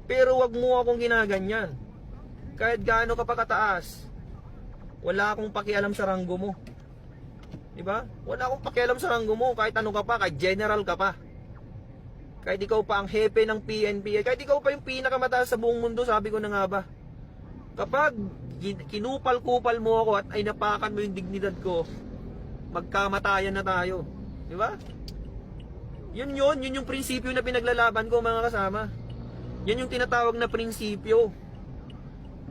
Pero wag mo akong ginaganyan. Kahit gaano ka pa kataas, wala akong pakialam sa ranggo mo. Diba? Wala akong pakialam sa ranggo mo. Kahit ano ka pa, kahit general ka pa. Kahit ikaw pa ang hepe ng PNP, kahit ikaw pa yung pinakamataas sa buong mundo, sabi ko na nga ba. Kapag kinupal-kupal mo ako at ay napakan mo yung dignidad ko, magkamatayan na tayo. Diba? Yun yung prinsipyo na pinaglalaban ko, mga kasama. Yan yung tinatawag na prinsipyo.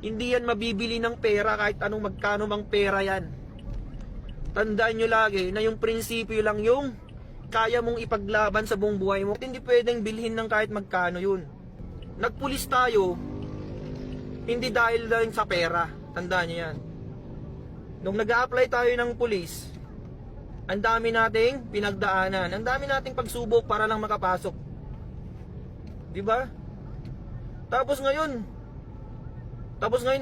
Hindi yan mabibili ng pera kahit anong magkano mang pera yan. Tandaan nyo lagi na yung prinsipyo lang yung kaya mong ipaglaban sa buong buhay mo. Hindi pwedeng bilhin ng kahit magkano yun. Nagpulis tayo, hindi dahil sa pera. Tandaan nyo yan. Nung nag-a-apply tayo ng pulis, ang dami nating pinagdaanan, ang dami nating pagsubok para lang makapasok. Diba? Tapos ngayon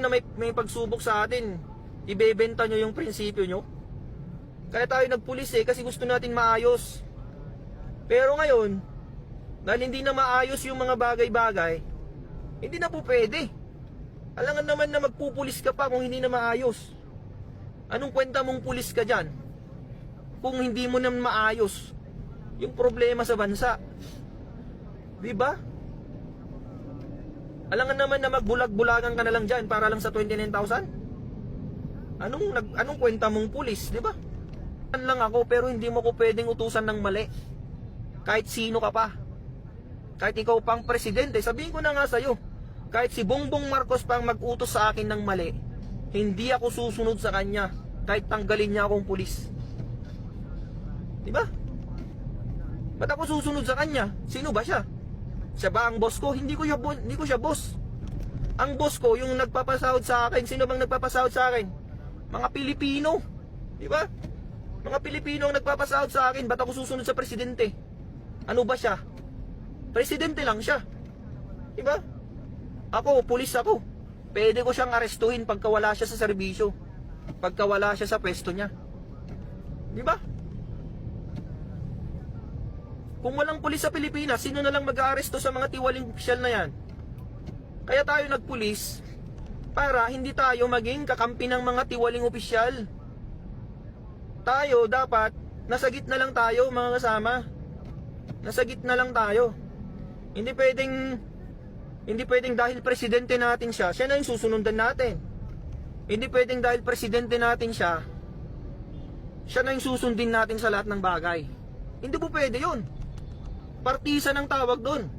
na may pagsubok sa atin, ibebenta nyo yung prinsipyo nyo. Kaya tayo nagpulis kasi gusto natin maayos. Pero ngayon, dahil hindi na maayos yung mga bagay-bagay, hindi na po pwede. Alangan naman na magpupulis ka pa kung hindi na maayos. Anong kwenta mong pulis ka dyan kung hindi mo na maayos yung problema sa bansa? Diba? Alangan naman na magbulag-bulagan ka na lang dyan para lang sa 29,000? Anong kwenta mong pulis, diba? Lang ako pero hindi mo ko pwedeng utusan ng mali. Kahit sino ka pa. Kahit ikaw pang presidente, sabihin ko na nga sa'yo, kahit si Bongbong Marcos pang mag-utos sa akin ng mali, hindi ako susunod sa kanya kahit tanggalin niya akong pulis. Diba? Ba't ako susunod sa kanya? Sino ba siya? Siya ba ang boss ko? Hindi ko siya boss. Ang boss ko, yung nagpapasahod sa akin. Sino bang nagpapasahod sa akin? Mga Pilipino. Diba? Mga Pilipino ang nagpapasahod sa akin. Ba't ako susunod sa presidente? Ano ba siya? Presidente lang siya. Diba? Ako, pulis ako. Pwede ko siyang arestuhin pagka wala siya sa serbisyo. Pagka wala siya sa pwesto niya. Diba? Kung walang pulis sa Pilipinas, sino na lang mag-aaresto sa mga tiwaling opisyal na yan? Kaya tayo nagpulis para hindi tayo maging kakampi ng mga tiwaling opisyal. Tayo dapat nasa gitna lang tayo, mga kasama. Nasa gitna lang tayo. Hindi pwedeng dahil presidente natin siya na yung susunundan natin. Hindi pwedeng dahil presidente natin siya na yung susundin natin sa lahat ng bagay. Hindi po pwede yun. Partisa ng tawag doon.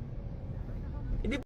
Hindi